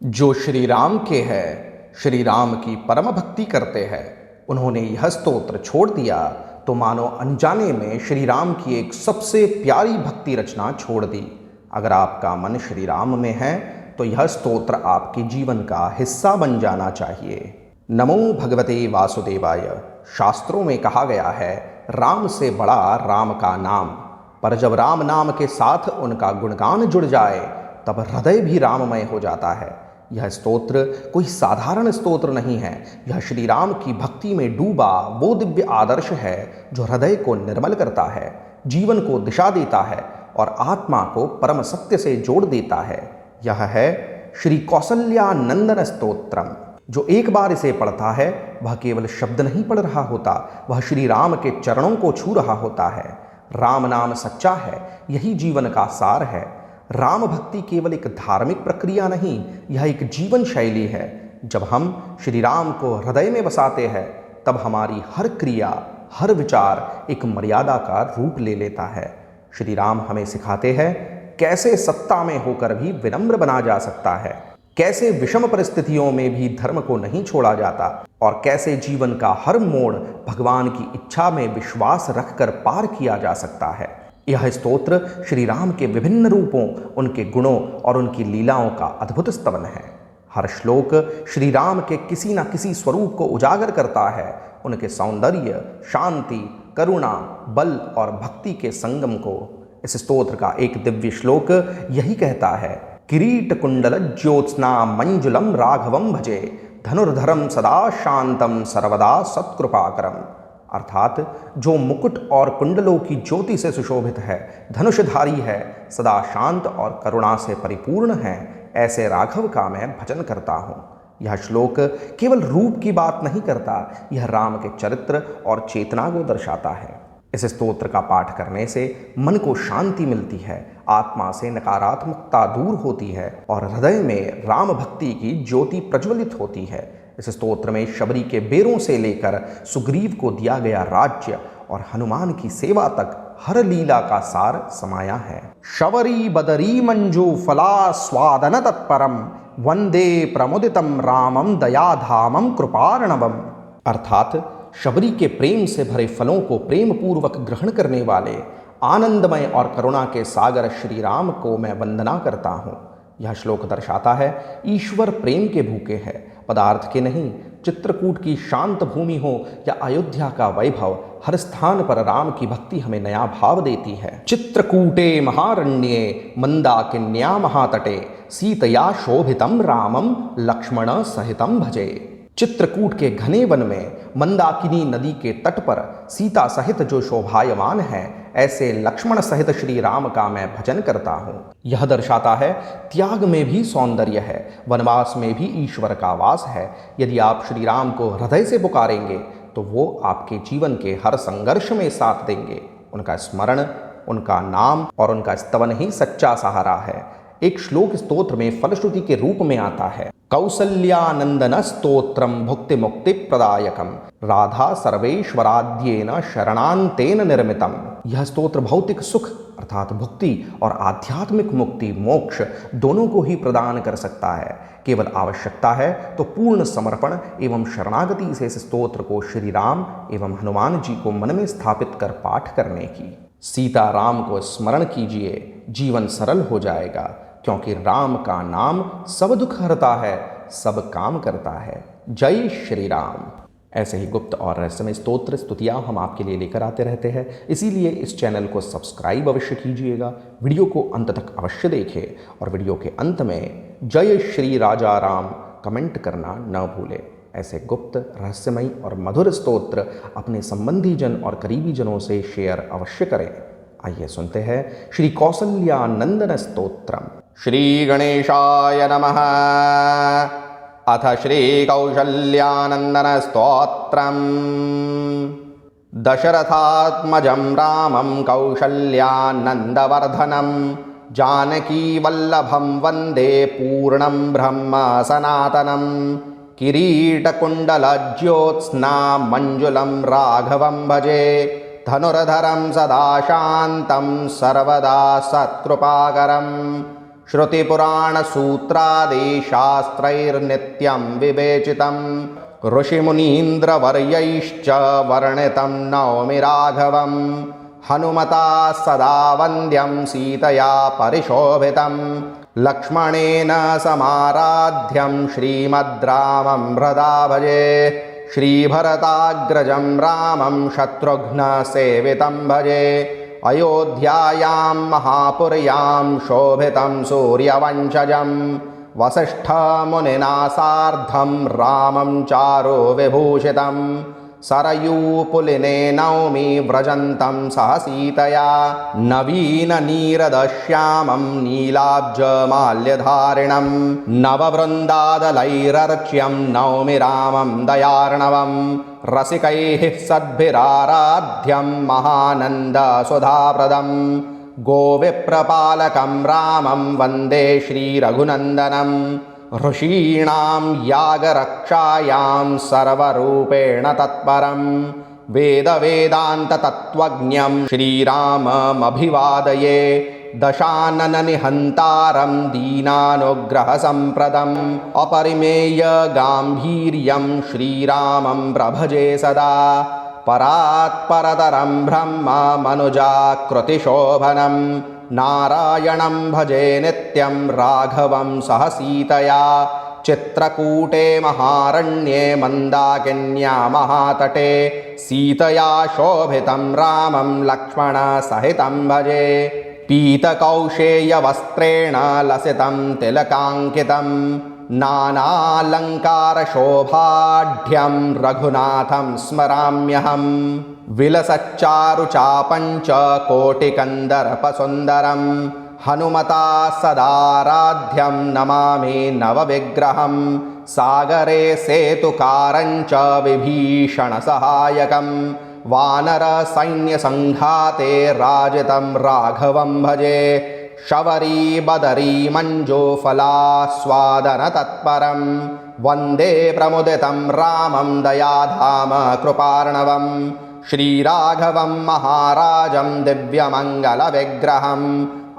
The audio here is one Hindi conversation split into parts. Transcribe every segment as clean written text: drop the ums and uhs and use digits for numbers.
जो श्री राम के हैं, श्री राम की परम भक्ति करते हैं, उन्होंने यह स्तोत्र छोड़ दिया तो मानो अनजाने में श्री राम की एक सबसे प्यारी भक्ति रचना छोड़ दी। अगर आपका मन श्री राम में है तो यह स्तोत्र आपके जीवन का हिस्सा बन जाना चाहिए। नमो भगवते वासुदेवाय। शास्त्रों में कहा गया है, राम से बड़ा राम का नाम। पर जब राम नाम के साथ उनका गुणगान जुड़ जाए तब हृदय भी राममय हो जाता है। यह स्तोत्र कोई साधारण स्तोत्र नहीं है। यह श्री राम की भक्ति में डूबा वो दिव्य आदर्श है जो हृदय को निर्मल करता है, जीवन को दिशा देता है और आत्मा को परम सत्य से जोड़ देता है। यह है श्री कौसल्यानंदन स्तोत्रम। जो एक बार इसे पढ़ता है वह केवल शब्द नहीं पढ़ रहा होता, वह श्री राम के चरणों को छू रहा होता है। राम नाम सच्चा है, यही जीवन का सार है। राम भक्ति केवल एक धार्मिक प्रक्रिया नहीं, यह एक जीवन शैली है। जब हम श्री राम को हृदय में बसाते हैं तब हमारी हर क्रिया, हर विचार एक मर्यादा का रूप ले लेता है। श्री राम हमें सिखाते हैं कैसे सत्ता में होकर भी विनम्र बना जा सकता है, कैसे विषम परिस्थितियों में भी धर्म को नहीं छोड़ा जाता और कैसे जीवन का हर मोड़ भगवान की इच्छा में विश्वास रखकर पार किया जा सकता है। यह स्तोत्र श्री राम के विभिन्न रूपों, उनके गुणों और उनकी लीलाओं का अद्भुत स्तवन है। हर श्लोक श्री राम के किसी न किसी स्वरूप को उजागर करता है, उनके सौंदर्य, शांति, करुणा, बल और भक्ति के संगम को। इस स्तोत्र का एक दिव्य श्लोक यही कहता है, किरीट कुंडल ज्योत्स्ना मंजुलम राघवम भजे, धनुर्धरम सदा शांतम सर्वदा सत्कृपाकरम। अर्थात जो मुकुट और कुंडलों की ज्योति से सुशोभित है, धनुषधारी है, सदा शांत और करुणा से परिपूर्ण है, ऐसे राघव का मैं भजन करता हूँ। यह श्लोक केवल रूप की बात नहीं करता, यह राम के चरित्र और चेतना को दर्शाता है। इस स्तोत्र का पाठ करने से मन को शांति मिलती है, आत्मा से नकारात्मकता दूर होती है और हृदय में राम भक्ति की ज्योति प्रज्वलित होती है। इस स्तोत्र में शबरी के बेरों से लेकर सुग्रीव को दिया गया राज्य और हनुमान की सेवा तक हर लीला का सार समाया है। शबरी बदरी मंजू फला स्वादन तत्परम, वंदे प्रमुदितम रामम दयाधामम कृपार्णवम। अर्थात शबरी के प्रेम से भरे फलों को प्रेम पूर्वक ग्रहण करने वाले आनंदमय और करुणा के सागर श्री राम को मैं वंदना करता हूँ। यह श्लोक दर्शाता है ईश्वर प्रेम के भूखे हैं, पदार्थ के नहीं। चित्रकूट की शांत भूमि हो या अयोध्या का वैभव, हर स्थान पर राम की भक्ति हमें नया भाव देती है। चित्रकूटे महारण्ये मंदाकिन्या महातटे, सीतया शोभितम रामम लक्ष्मण सहितम भजे। चित्रकूट के घने वन में मंदाकिनी नदी के तट पर सीता सहित जो शोभायमान है, ऐसे लक्ष्मण सहित श्री राम का मैं भजन करता हूँ। यह दर्शाता है त्याग में भी सौंदर्य है, वनवास में भी ईश्वर का वास है। यदि आप श्री राम को हृदय से पुकारेंगे तो वो आपके जीवन के हर संघर्ष में साथ देंगे। उनका स्मरण, उनका नाम और उनका स्तवन ही सच्चा सहारा है। एक श्लोक स्तोत्र में फलश्रुति के रूप में आता है, कौसल्यानंदन स्तोत्रम भुक्ति मुक्ति प्रदायकम, राधा सर्वेश्वराद्येन शरणान्तेन निर्मितम। यह स्तोत्र भौतिक सुख अर्थात भुक्ति और आध्यात्मिक मुक्ति, मोक्ष दोनों को ही प्रदान कर सकता है। केवल आवश्यकता है तो पूर्ण समर्पण एवं शरणागति से इस स्तोत्र को श्री राम एवं हनुमान जी को मन में स्थापित कर पाठ करने की। सीता राम को स्मरण कीजिए, जीवन सरल हो जाएगा, क्योंकि राम का नाम सब दुख हरता है, सब काम करता है। जय श्री राम। ऐसे ही गुप्त और रहस्यमय स्तोत्र स्तुतियाँ हम आपके लिए लेकर आते रहते हैं, इसीलिए इस चैनल को सब्सक्राइब अवश्य कीजिएगा, वीडियो को अंत तक अवश्य देखें और वीडियो के अंत में जय श्री राजा राम कमेंट करना न भूलें। ऐसे गुप्त, रहस्यमय और मधुर स्तोत्र अपने संबंधी जन और करीबी जनों से शेयर अवश्य करें। आइए सुनते हैं श्री कौसल्यानंदन स्तोत्रम। श्री गणेशाय नमः। अथ श्री कौसल्यानंदन स्तोत्रम। दशरथात्मजं रामं कौसल्यानंदवर्धनं, जानकी वल्लभं वंदे पूर्णं ब्रह्म सनातनं। किरीटकुण्डलज्योत्स्ना मञ्जुलं राघवं भजे, धनुर्धरं सदा शान्तं सर्वदा सत्कृपाकरं। श्रुतिपुराणसूत्रादिशास्त्रैर्नित्यं विवेचितं ऋषिमुनीन्द्रवर्यैश्च वर्णितं नौमि राघवं हनुमता सदा वन्द्यं सीतया परिशोभितं लक्ष्मणेन समाराध्यं श्रीमद्रामं हृदा भजे श्रीभरताग्रजं रामं शत्रुघ्नसेवितं भजे अयोध्यायां महापुर्यां शोभितं सूर्यवंशजं वसिष्ठमुनिना सार्धं रामं चारु विभूषितं सरयूपुलिने नौमि व्रजन्तं सह सीतया नवीननीरदश्यामं नीलाब्जमाल्यधारिणं नववृन्दादलैरर्च्यं नौमि रामं दयार्णवं रसिकैः सद्भिराराध्यं महानन्दसुधाप्रदं गोविप्रपालकं रामं वन्दे श्रीरघुनन्दनं ऋषीणां यागरक्षायां सर्वरूपेण तत्परं वेदवेदान्ततत्त्वज्ञं श्रीराममभिवादये दशानननिहन्तारं दीनानुग्रहसम्प्रदम् अपरिमेयगाम्भीर्यं श्रीरामं प्रभजे सदा परात्परतरं ब्रह्म मनुजाकृतिशोभनं नारायणं भजे नित्यं राघवं सह सीतया चित्रकूटे महारण्ये मन्दाकिन्या महातटे सीतया शोभितं रामं लक्ष्मणसहितं भजे पीतकौशेयवस्त्रेण लसितं तिलकाङ्कितं नानालङ्कारशोभाढ्यं रघुनाथं स्मराम्यहं विलसच्चारुचापञ्च कोटिकन्दर्पसुन्दरं हनुमता सदाराध्यं नमामि नवविग्रहं सागरे सेतुकारञ्च विभीषणसहायकं वानरसैन्यसङ्घाते राजितं राघवं भजे शबरी बदरी मञ्जूफलास्वादनतत्परं वन्दे प्रमुदितं रामं दयाधाम कृपार्णवं श्रीराघवं महाराजं दिव्यमङ्गलविग्रहम्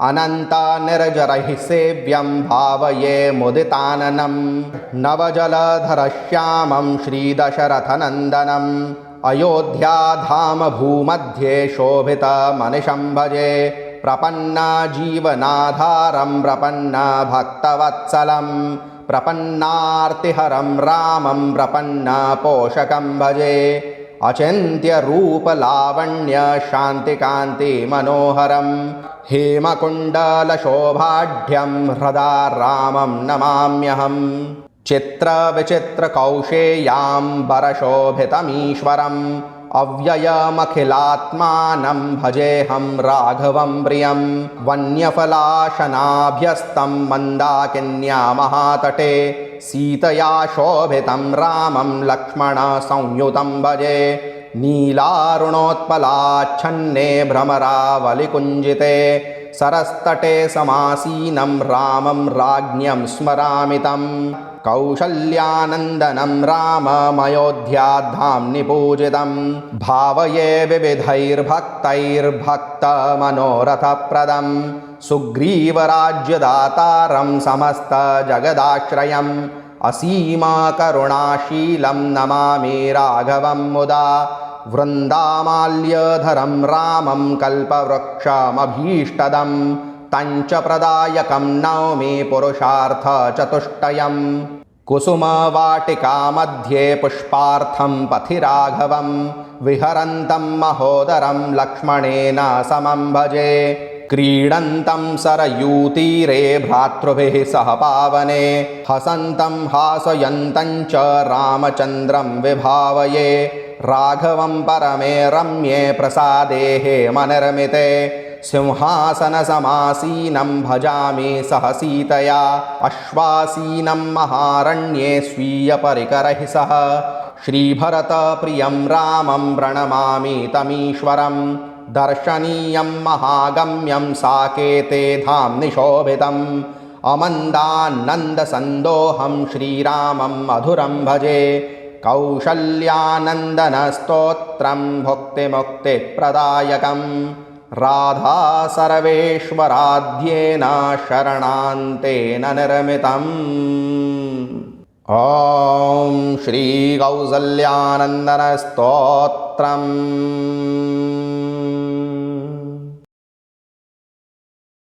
अनन्तनिर्जरैः सेव्यं भावये मुदिताननं नवजलधरश्यामं श्रीदशरथनन्दनम् अयोध्याधाम भूमध्ये शोभितमनिशं भजे प्रपन्नजीवनाधारं प्रपन्नभक्तवत्सलं प्रपन्नार्तिहरं रामं प्रपन्नपोषकं भजे अचिन्त्यरूपलावण्य शान्तिकान्तिमनोहरं हेमकुण्डलशोभाढ्यं हृदा रामं नमाम्यहम् चित्रविचित्रकौशेयाम्बरशोभितमीश्वरम् अव्ययमखिलात्मानं भजेऽहं राघवं प्रियं वन्यफलाशनाभ्यस्तं मन्दाकिन्या महातटे सीतया शोभितं रामं लक्ष्मणसंयुतं भजे नीलारुणोत्पलाच्छन्ने भ्रमरावलिकुञ्जिते सरस्तटे समासीनं रामं राज्ञं स्मरामि तं कौशल्यानन्दनं राममयोध्याधाम्नि पूजितं भावये विविधैर्भक्तैर्भक्तमनोरथप्रदं सुग्रीवराज्यदातारं समस्तजगदाश्रयम् असीमकरुणाशीलं नमामि राघवं मुदा वृन्दामाल्यधरं रामं कल्पवृक्षमभीष्टदं तञ्च प्रदायकं नौमि पुरुषार्थचतुष्टयम् कुसुमवाटिकामध्ये पुष्पार्थं पथि राघवं विहरन्तं महोदरं लक्ष्मणेन समं भजे क्रीडन्तं सरयूतीरे भ्रातृभिः सह पावने हसन्तं हासयन्तं च रामचन्द्रं विभावये राघवं परमे रम्ये प्रसादेः मनर्मिते सिंहासनसमासीनं भजामि सह सीतया अश्वासीनं महारण्ये स्वीयपरिकरैः सह श्रीभरतप्रियं रामं प्रणमामि तमीश्वरं दर्शनीयं महागम्यं साकेते धाम्नि शोभितम् अमन्दानन्दसन्दोहं श्रीरामं मधुरं भजे कौशल्यानन्दनस्तोत्रं भुक्तिमुक्तिप्रदायकं राधा सर्वेश्वराध्येन शरणान्तेन निर्मितम्। ॐ श्री कौसल्यानन्दन स्तोत्रम्।